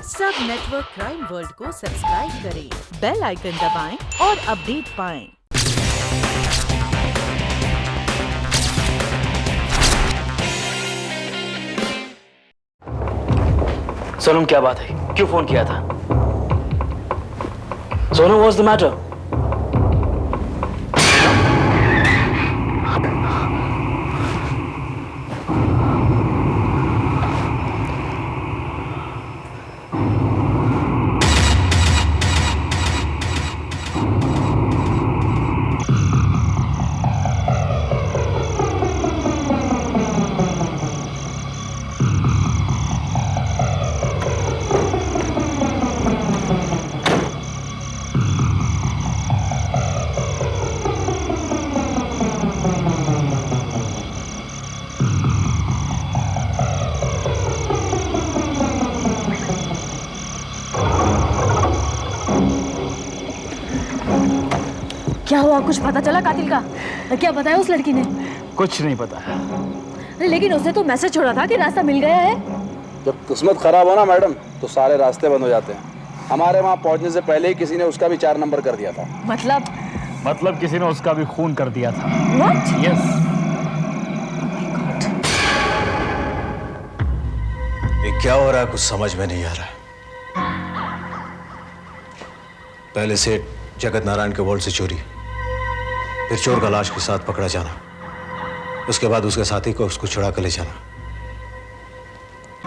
सब network crime world को subscribe करें, बेल आइकन दबाएं और अपडेट पाएं। सोनम, क्या बात है? क्यों फोन किया था? Sonam, what's the matter? क्या हुआ? कुछ पता चला कातिल का? क्या बताया उस लड़की ने? कुछ नहीं पता। लेकिन उसने तो मैसेज छोड़ा था कि रास्ता मिल गया है। जब किस्मत खराब हो ना मैडम, तो सारे रास्ते बंद हो जाते हैं। हमारे वहाँ पहुँचने से पहले ही किसी ने उसका भी 4 नंबर कर दिया था। मतलब किसी ने उसका भी खून कर दिया था। What? यस। ये क्या हो रहा है? कुछ समझ में नहीं आ रहा। पहले से जगत नारायण के वॉल्ट से चोरी, फिर चोर का लाश के साथ पकड़ा जाना, उसके बाद उसके साथी को उसको छुड़ा कर ले जाना,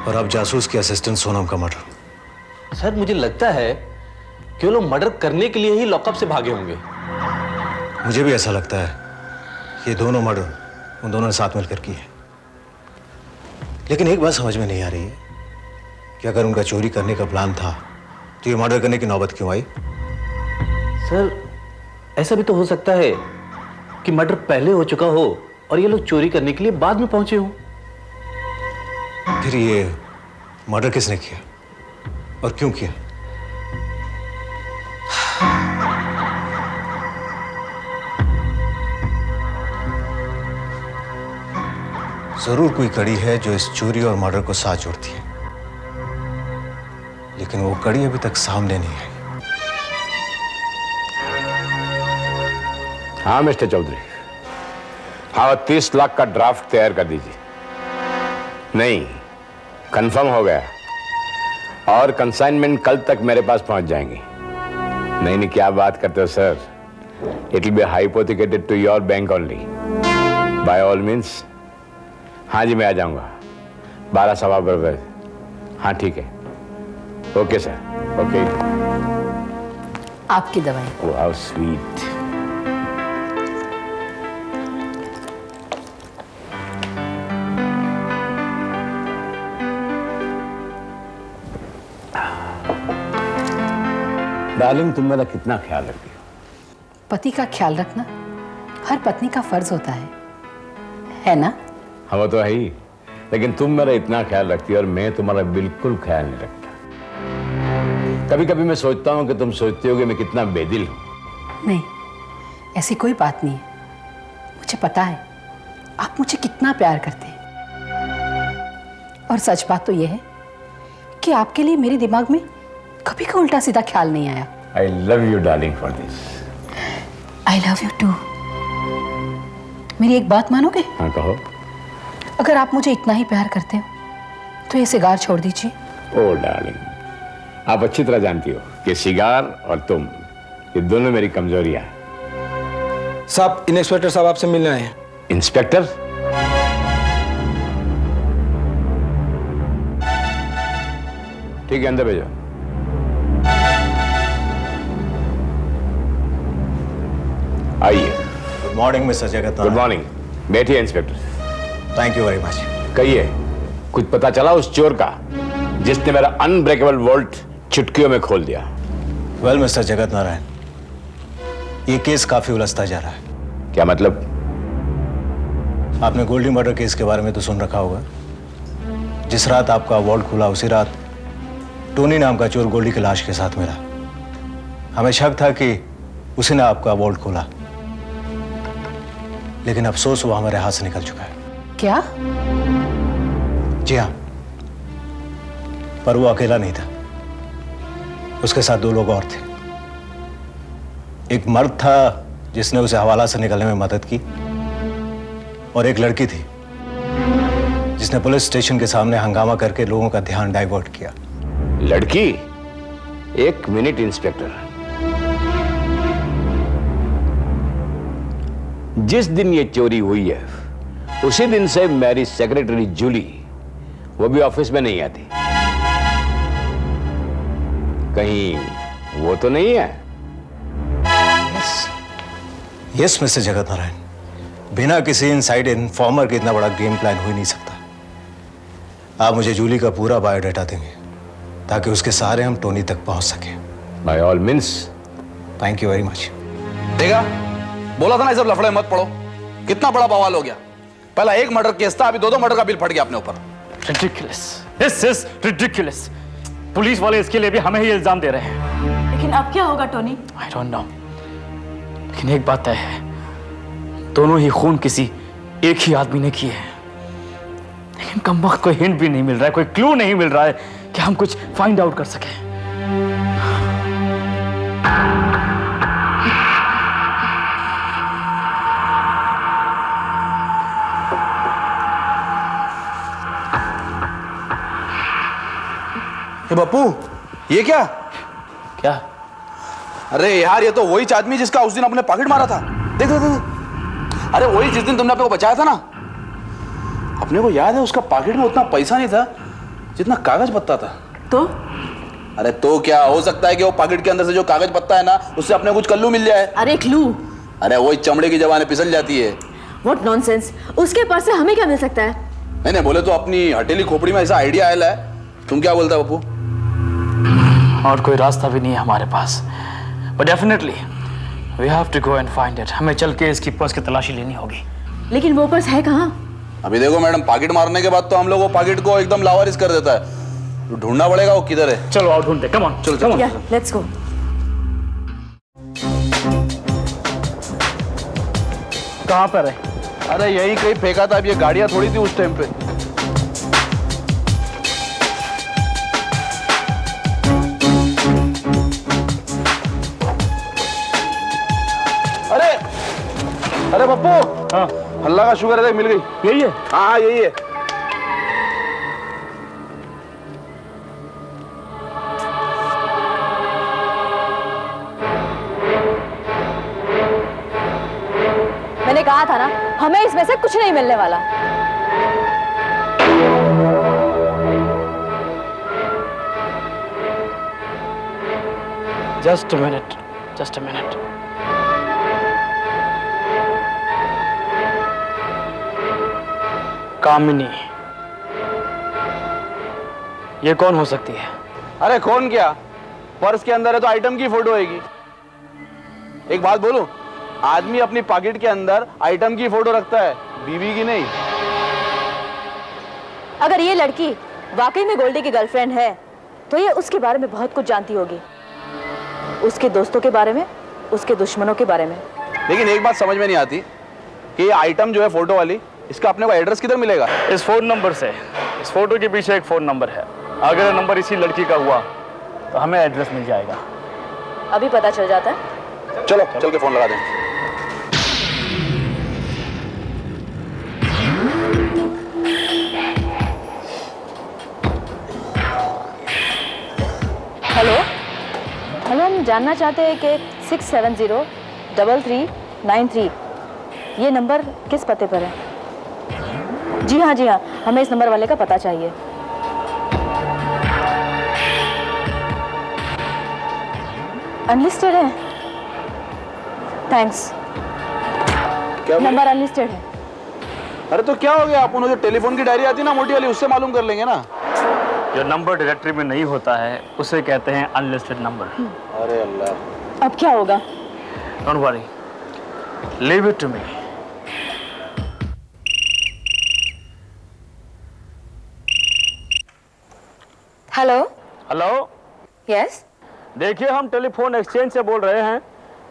और अब जासूस की असिस्टेंट सोनम का मर्डर। सर, मुझे लगता है कि वो लोग मर्डर करने के लिए ही लॉकअप से भागे होंगे। मुझे भी ऐसा लगता है ये दोनों मर्डर उन दोनों ने साथ मिलकर किए। लेकिन एक बात समझ में नहीं आ रही है कि अगर उनका चोरी करने का प्लान था तो ये मर्डर करने की नौबत क्यों आई? सर, ऐसा भी तो हो सकता है कि मर्डर पहले हो चुका हो और ये लोग चोरी करने के लिए बाद में पहुंचे हो। फिर ये मर्डर किसने किया और क्यों किया? जरूर कोई कड़ी है जो इस चोरी और मर्डर को साथ जोड़ती है, लेकिन वो कड़ी अभी तक सामने नहीं आई। हाँ मिस्टर चौधरी, हाँ 30 लाख का ड्राफ्ट तैयार कर दीजिए। नहीं, कंफर्म हो गया और कंसाइनमेंट कल तक मेरे पास पहुंच जाएंगी। नहीं नहीं, क्या बात करते हो sir? It will be hypothecated to your bank only. By all means. हाँ जी, मैं आ जाऊंगा 12:15 बजे। हाँ ठीक है, ओके सर, ओके। आपकी दवाई। Oh how sweet. डार्लिंग, तुम मेरा कितना ख्याल रखती हो? पति का ख्याल रखना हर पत्नी का फर्ज होता है ना? हाँ वो तो है ही, लेकिन तुम मेरा इतना ख्याल रखती हो और मैं तुम्हारा बिल्कुल ख्याल नहीं रखता। कभी कभी मैं सोचता हूँ कि तुम सोचती हो कि मैं कितना बेदिल हूँ। नहीं, ऐसी कोई बात नहीं है। मुझे पता है आप मुझे कितना प्यार करते हैं, और सच बात तो यह है कि आपके लिए मेरे दिमाग में कभी का उल्टा सीधा ख्याल नहीं आया। I love you darling for this. I love you too। मेरी एक बात मानोगे? हाँ कहो। अगर आप मुझे इतना ही प्यार करते हो तो ये सिगार छोड़ दीजिए। ओह डार्लिंग, आप अच्छी तरह जानती हो कि सिगार और तुम, ये दोनों मेरी कमजोरियां हैं। साहब, इंस्पेक्टर साहब आपसे मिलने आए हैं। इंस्पेक्टर? ठीक है, अंदर भेजो। आइए। Good morning mister Jagat. Good morning. बैठिए inspector. Thank you very much. कहिए, कुछ पता चला उस चोर का जिसने मेरा अनब्रेकेबल वॉल्ट चुटकियों में खोल दिया? वेल मिस्टर जगत नारायण, ये केस काफी उलझता जा रहा है। क्या मतलब? आपने गोल्डी मर्डर केस के बारे में तो सुन रखा होगा। जिस रात आपका वॉल्ट खुला उसी रात टोनी नाम का चोर गोल्डी की लाश के साथ मिला। हमें शक था कि उसी ने आपका वॉल्ट खोला, लेकिन अफसोस वो हमारे हाथ से निकल चुका है। क्या? जी हाँ, पर वो अकेला नहीं था। उसके साथ 2 लोग और थे। एक मर्द था जिसने उसे हवाला से निकलने में मदद की, और एक लड़की थी जिसने पुलिस स्टेशन के सामने हंगामा करके लोगों का ध्यान डाइवर्ट किया। लड़की? 1 मिनट इंस्पेक्टर, जिस दिन ये चोरी हुई है उसी दिन से मेरी सेक्रेटरी जूली वो भी ऑफिस में नहीं आती। कहीं वो तो नहीं है? यस मिस्टर जगत नारायण, बिना किसी इनसाइड इन्फॉर्मर के इतना बड़ा गेम प्लान हो ही नहीं सकता। आप मुझे जूली का पूरा बायोडाटा देंगे ताकि उसके सहारे हम टोनी तक पहुंच सके। By all means. Thank you very much. देखा, बोला था ना ये सब लफड़े मत पड़ो। कितना बड़ा बवाल हो गया। पहला 1 मर्डर केस था, अभी 2 मर्डर का बिल फट गया अपने ऊपर। Ridiculous. This is ridiculous. Police वाले इसके लिए भी हमें ही इल्जाम दे रहे हैं। लेकिन अब क्या होगा टोनी? I don't know. लेकिन एक बात तय है, दोनों ही खून किसी एक ही आदमी ने किए हैं। लेकिन कमबख्त कोई हिंट भी नहीं मिल रहा है, कोई क्लू नहीं मिल रहा है कि हम कुछ फाइंड आउट कर सकें। बप्पू, ये क्या? क्या? अरे यार, ये तो वही आदमी जिसका उस दिन अपने पॉकेट मारा था। देख देख देख। अरे वही जिस दिन तुमने अपने को बचाया था ना। अपने को याद है उसका पॉकेट में उतना पैसा नहीं था जितना कागज पत्ता था। तो? अरे तो क्या हो सकता है कि वो पॉकेट के अंदर से जो कागज पत्ता है ना उससे अपने कुछ कल्लू मिल जाए। अरे क्लू? अरे वही चमड़े की जबान पिसल जाती है। व्हाट नॉनसेंस, उसके पास से हमें क्या मिल सकता है? नहीं बोले तो अपनी हटेली खोपड़ी में ऐसा आइडिया आया है। तुम क्या बोलता है बप्पू? और कोई रास्ता भी नहीं है हमारे पास, but definitely we have to go and find it. हमें चल के इसकी पर्स की तलाशी लेनी होगी। लेकिन वो पर्स है कहाँ? अभी देखो मैडम, पॉकेट मारने के बाद तो हम लोग वो पॉकेट को एकदम लावारिस कर देता है। ढूंढना पड़ेगा वो किधर है। चलो आओ ढूंढते, कम ऑन, चलो कम ऑन। या, लेट्स गो। कहाँ पर है? अरे यही कहीं फेंका था। अब ये गाड़ियां थोड़ी थी उस टाइम पे। अरे पप्पू, हाँ, अल्लाह का शुक्र है मिल गई। यही है? हाँ यही है। मैंने कहा था ना, हमें इसमें से कुछ नहीं मिलने वाला। Just a minute, just a minute. कामिनी, ये कौन हो सकती है? अरे कौन क्या, पर्स के अंदर है तो आइटम की फोटो आएगी। एक बात बोलूं, आदमी अपनी पॉकेट के अंदर आइटम की फोटो रखता है, बीवी की नहीं। अगर ये लड़की वाकई में गोल्डी की गर्लफ्रेंड है तो ये उसके बारे में बहुत कुछ जानती होगी, उसके दोस्तों के बारे में, उसके दुश्मनों के बारे में। लेकिन एक बात समझ में नहीं आती कि ये आइटम जो है फोटो वाली, इसका अपने को एड्रेस किधर मिलेगा? इस फोन नंबर से। इस फोटो के पीछे एक फोन नंबर है। अगर नंबर इसी लड़की का हुआ तो हमें एड्रेस मिल जाएगा। अभी पता चल जाता है। चलो चल के फोन लगा दें। हेलो, हम जानना चाहते हैं कि 670-3393 ये नंबर किस पते पर है? जी हाँ, हमें इस नंबर वाले का पता चाहिए। अनलिस्टेड है? थैंक्स। क्या नंबर अनलिस्टेड है। अरे तो क्या हो गया, अपन जो टेलीफोन की डायरी आती है ना मोटी वाली, उससे मालूम कर लेंगे ना। जो नंबर डायरेक्टरी में नहीं होता है उसे कहते हैं अनलिस्टेड नंबर। अरे अल्लाह, अब क्या होगा? Don't worry, leave it to me. Hello. Hello, yes. देखिए हम टेलीफोन एक्सचेंज से बोल रहे हैं।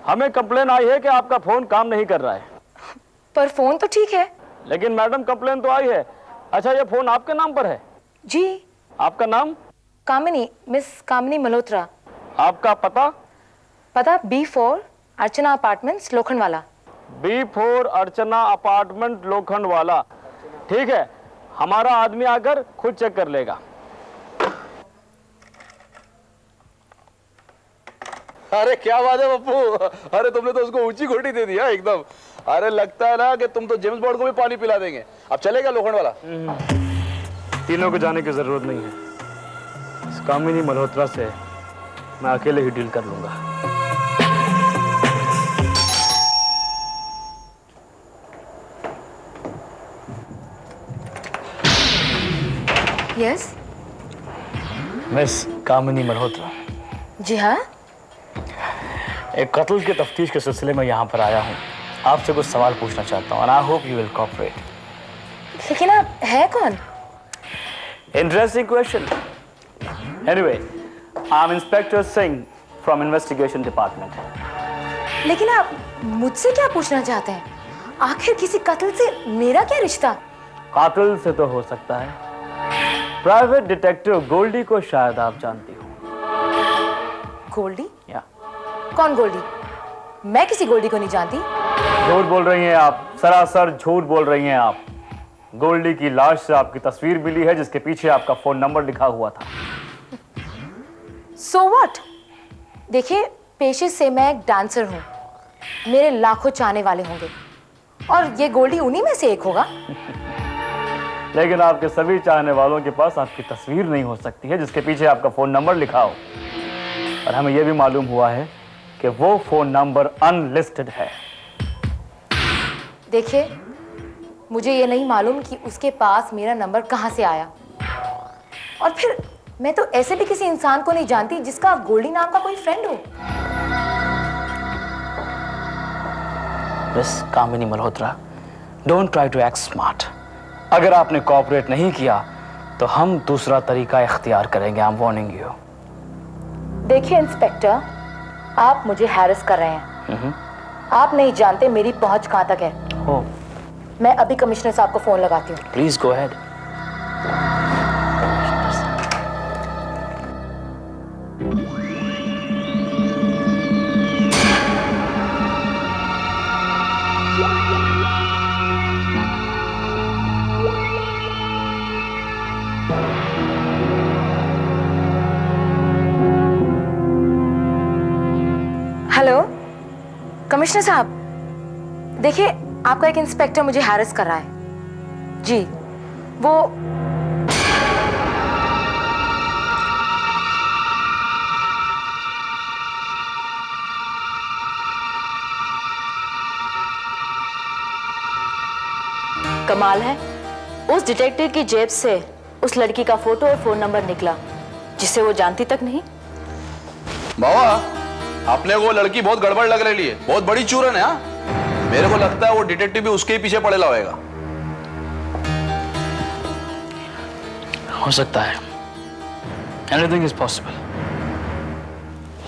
हमें कंप्लेन आई है कि आपका फोन काम नहीं कर रहा है। पर फोन तो ठीक है। लेकिन मैडम कंप्लेन तो आई है। अच्छा, ये फोन आपके नाम पर है? जी। आपका नाम? कामिनी, मिस कामिनी मल्होत्रा। आपका पता? पता B4 अर्चना अपार्टमेंट्स लोखंडवाला। B4 अर्चना अपार्टमेंट लोखंडवाला। ठीक है, हमारा आदमी आकर खुद चेक कर लेगा। अरे क्या बात है पप्पू, अरे तुमने तो उसको ऊंची घोटी दे दिया एकदम। अरे लगता है ना कि तुम तो जेम्स बॉन्ड को भी पानी पिला देंगे। अब चलेगा लोखंडवाला? तीनों को जाने की जरूरत नहीं है। इस कामिनी मल्होत्रा से मैं अकेले ही डील कर लूंगा। यस मिस कामिनी मल्होत्रा, जी हाँ। एक कत्ल के तफ्तीश के सिलसिले में यहाँ पर आया हूँ। आपसे कुछ सवाल पूछना चाहता हूँ। I hope you will cooperate. लेकिन आप है कौन? Interesting question. Anyway, I'm Inspector Singh from Investigation Department. लेकिन आप मुझसे क्या पूछना चाहते हैं? आखिर किसी कत्ल से मेरा क्या रिश्ता? कातिल से तो हो सकता है। प्राइवेट डिटेक्टिव गोल्डी को शायद आप जानती हो। गोल्डी? या कौन गोल्डी? मैं किसी गोल्डी को नहीं जानती। झूठ बोल रही हैं आप, सरासर झूठ बोल रही हैं आप। गोल्डी की लाश से आपकी तस्वीर मिली है जिसके पीछे आपका फोन नंबर लिखा हुआ था। So what? देखिए, पेशे से मैं एक डांसर हूँ। मेरे लाखों चाहने वाले होंगे और ये गोल्डी उन्हीं में से एक होगा। लेकिन आपके सभी चाहने वालों के पास आपकी तस्वीर नहीं हो सकती है जिसके पीछे आपका फोन नंबर लिखा हो। और हमें यह भी मालूम हुआ है कि वो फोन नंबर अनलिस्टेड है। देखिए, मुझे ये नहीं मालूम कि उसके पास मेरा नंबर कहाँ से आया। और फिर मैं तो ऐसे भी किसी इंसान को नहीं जानती जिसका गोल्डी नाम का कोई फ्रेंड हो। Miss Kamini Malhotra, don't try to act smart. अगर आपने कोऑपरेट नहीं किया तो हम दूसरा तरीका इख्तियार करेंगे। I am warning you. देखिए इंस्पेक्टर, आप मुझे हैरेस कर रहे हैं। आप नहीं जानते मेरी पहुंच कहाँ तक है। Oh. मैं अभी कमिश्नर साहब को फोन लगाती हूँ। Please go ahead. Hello commissioner साहब, देखिए आपका एक इंस्पेक्टर मुझे हैरेस कर रहा है। जी, वो कमाल है, उस डिटेक्टिव की जेब से उस लड़की का फोटो और फोन नंबर निकला जिसे वो जानती तक नहीं। बाबा, अपने को लड़की बहुत गड़बड़ लग रही है, बहुत बड़ी चूरन है। हाँ, मेरे को लगता है वो डिटेक्टिव भी उसके ही पीछे पड़ेला होगा। हो सकता है, एनीथिंग इज पॉसिबल।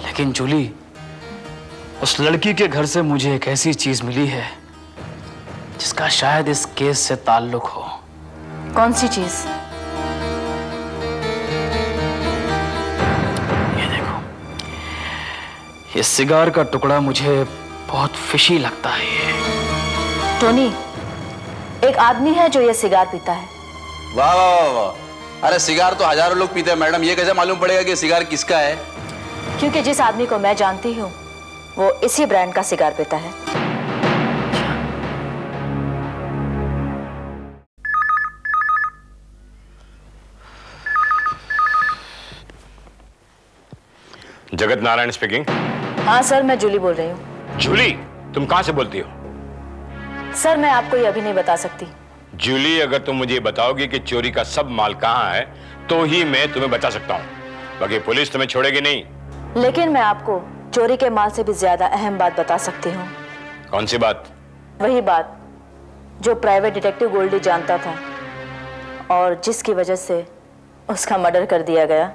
लेकिन जूली, उस लड़की के घर से मुझे एक ऐसी चीज मिली है जिसका शायद इस केस से ताल्लुक हो। कौन सी चीज? ये देखो, ये सिगार का टुकड़ा मुझे बहुत फिशी लगता है। ये टोनी, एक आदमी है जो ये सिगार पीता है। वाह वाह वाह वाह। अरे सिगार तो हजारों लोग पीते हैं मैडम, ये कैसे मालूम पड़ेगा कि सिगार किसका है? क्योंकि जिस आदमी को मैं जानती हूँ वो इसी ब्रांड का सिगार पीता है। जगत नारायण स्पीकिंग। हाँ सर, मैं जूली बोल रही हूँ। जूली, तुम कहां से बोलती हो? सर, मैं आपको ये अभी नहीं बता सकती। जूली, अगर तुम मुझे बताओगी कि चोरी का सब माल कहां है तो ही मैं तुम्हें बचा सकता हूं, बाकी पुलिस तुम्हें छोड़ेगी नहीं। लेकिन मैं आपको चोरी के माल से भी ज्यादा अहम बात बता सकती हूँ। कौन सी बात? वही बात जो प्राइवेट डिटेक्टिव गोल्डी जानता था और जिसकी वजह से उसका मर्डर कर दिया गया।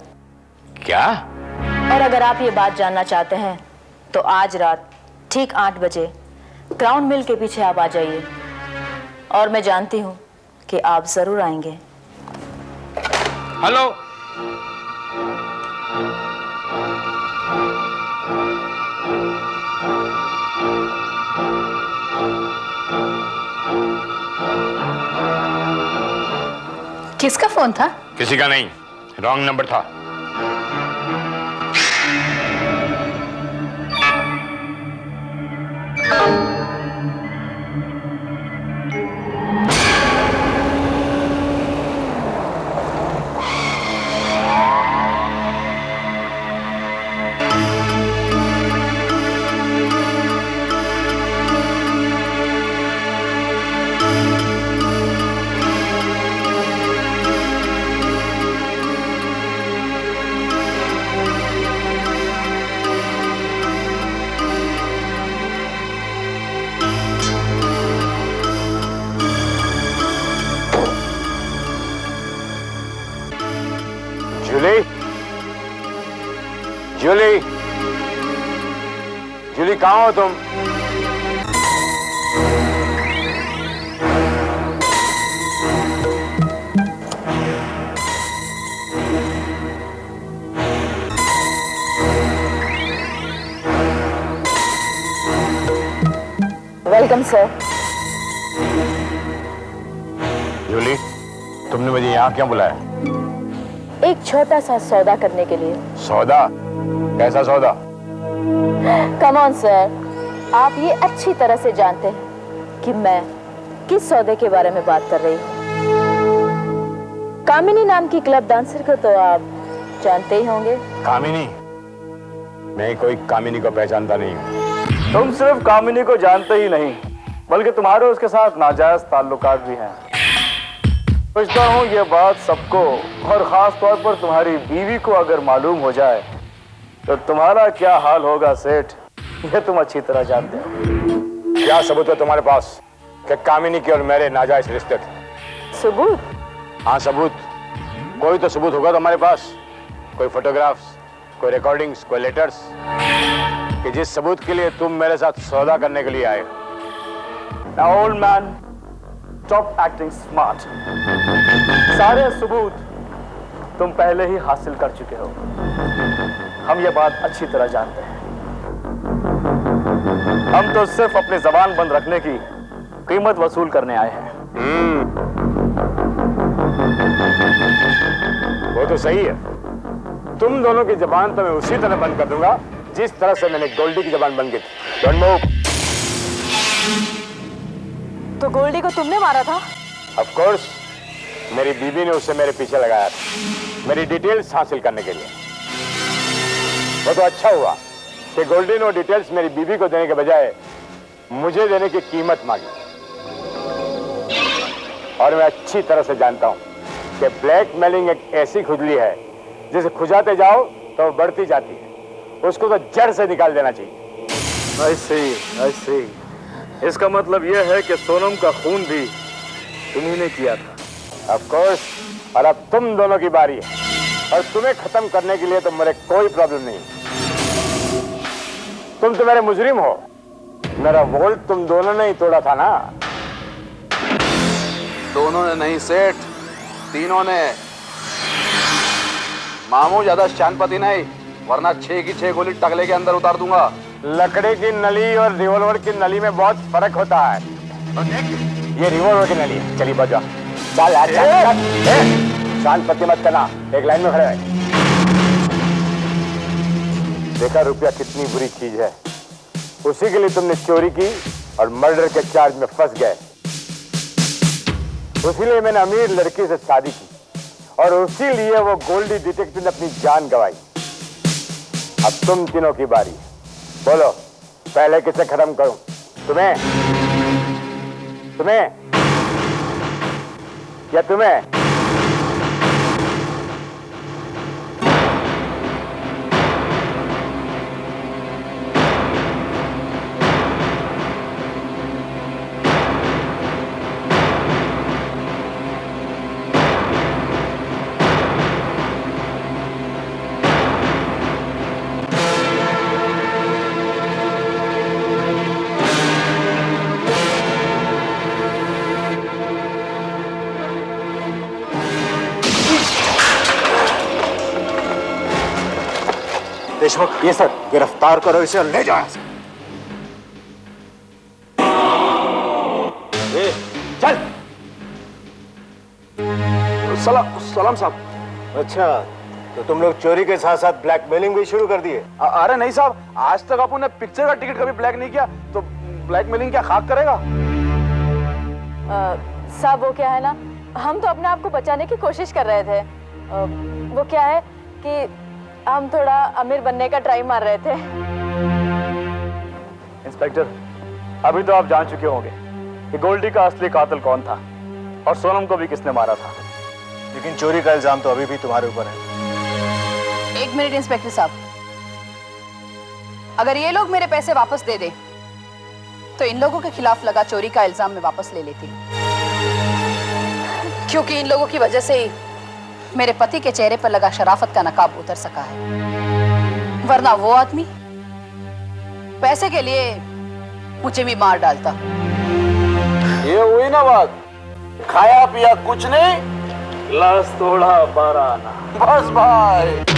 क्या? और अगर आप ये बात जानना चाहते हैं तो आज रात ठीक 8 बजे क्राउन मिल के पीछे आप आ जाइए, और मैं जानती हूँ कि आप जरूर आएंगे। हेलो। किसका फोन था? किसी का नहीं, रॉन्ग नंबर था। जूली, जूली, जूली कहाँ हो तुम? Welcome sir. जूली, तुमने मुझे यहाँ क्यों बुलाया? एक छोटा सा सौदा करने के लिए। सौदा? कैसा सौदा? कम ऑन सर, आप ये अच्छी तरह से जानते हैं कि मैं किस सौदे के बारे में बात कर रही हूँ। कामिनी नाम की क्लब डांसर को तो आप जानते ही होंगे। कामिनी? मैं कोई कामिनी को पहचानता नहीं हूँ। तुम सिर्फ कामिनी को जानते ही नहीं, बल्कि तुम्हारे उसके साथ नाजायज ताल्लुकात भी हैं। सोचता हूँ ये बात सबको और खास तौर पर तुम्हारी बीवी को अगर मालूम हो जाए तो तुम्हारा क्या हाल होगा सेठ, ये तुम अच्छी तरह जानते हो। क्या सबूत है तुम्हारे पास कि कामिनी के और मेरे नाजायज रिश्ते थे? सबूत? हाँ सबूत। कोई तो सबूत होगा तुम्हारे पास, कोई फोटोग्राफ्स, कोई रिकॉर्डिंग्स, कोई लेटर्स, कि जिस सबूत के लिए तुम मेरे साथ सौदा करने के लिए आए। Now old man, stop acting smart. सारे सबूत तुम पहले ही हासिल कर चुके हो, हम ये बात अच्छी तरह जानते हैं। हम तो सिर्फ अपनी जबान बंद रखने की कीमत वसूल करने आए हैं। वो तो सही है, तुम दोनों की जबान तो मैं उसी तरह बंद कर दूंगा जिस तरह से मैंने गोल्डी की जबान बंद की थी। Don't move. तो गोल्डी को तुमने मारा था? Of course, मेरी बीबी ने उसे मेरे पीछे लगाया था, मेरी डिटेल्स हासिल करने के लिए। वो तो अच्छा हुआ कि गोल्डी ने वो डिटेल्स मेरी बीबी को देने के बजाय मुझे देने की कीमत मांगी। और मैं अच्छी तरह से जानता हूं कि ब्लैकमेलिंग एक ऐसी खुजली है जिसे खुजाते जाओ तो वो बढ़ती जाती है, उसको तो जड़ से निकाल देना चाहिए। I see, I see. इसका मतलब यह है कि सोनम का खून भी तुम्ही ने किया था। Of course, और अब तुम दोनों की बारी है और तुम्हें खत्म करने के लिए तो मेरे कोई प्रॉब्लम नहीं। तुम तो मेरे मुजरिम हो, मेरा वोल्ट तुम दोनों ने ही तोड़ा था ना? दोनों ने नहीं सेठ, तीनों ने। मामू ज्यादा शानपति नहीं, वरना 6 की 6 गोली टकले के अंदर उतार दूंगा। लकड़ी की नली और रिवॉल्वर की नली में बहुत फर्क होता है। ये रिवॉल्वर की नली है। चलिए बजा। चल यार, शानपति मत करना, एक लाइन में खड़े रहे। देखा रुपया कितनी बुरी चीज है, उसी के लिए तुमने चोरी की और मर्डर के चार्ज में फंस गए। उसी लिए मैंने अमीर लड़की से शादी की और उसी लिए वो गोल्डी डिटेक्टिव ने अपनी जान गंवाई। अब तुम तीनों की बारी, बोलो पहले किसे खत्म करूं? तुम्हें या तुम्हें? देशमुख, ये सर, गिरफ्तार करो इसे और ले जाओ। चल। सलाम साहब। अच्छा, तो तुम लोग चोरी के साथ साथ ब्लैकमेलिंग भी शुरू कर दिए? अरे नहीं साहब, आज तक आपने पिक्चर का टिकट कभी ब्लैक नहीं किया, तो ब्लैकमेलिंग क्या खाक करेगा? साहब वो क्या है ना, हम तो अपने आप को बचाने की कोशिश कर रहे थे। वो क्या है कि हम थोड़ा अमीर बनने का ट्राई मार रहे थे। इंस्पेक्टर, अभी तो आप जान चुके होंगे कि गोल्डी का असली कातिल कौन था और सोनम को भी किसने मारा था। लेकिन चोरी का इल्जाम तो अभी भी तुम्हारे ऊपर है। एक मिनट इंस्पेक्टर साहब, अगर ये लोग मेरे पैसे वापस दे दें तो इन लोगों के खिलाफ लगा चोरी का इल्जाम मैं वापस ले लेती, क्योंकि इन लोगों की वजह से ही मेरे पति के चेहरे पर लगा शराफत का नकाब उतर सका है, वरना वो आदमी पैसे के लिए मुझे भी मार डालता। ये हुई ना बात, खाया पिया कुछ नहीं, गिलास तोड़ा 12 आना। बस भाई।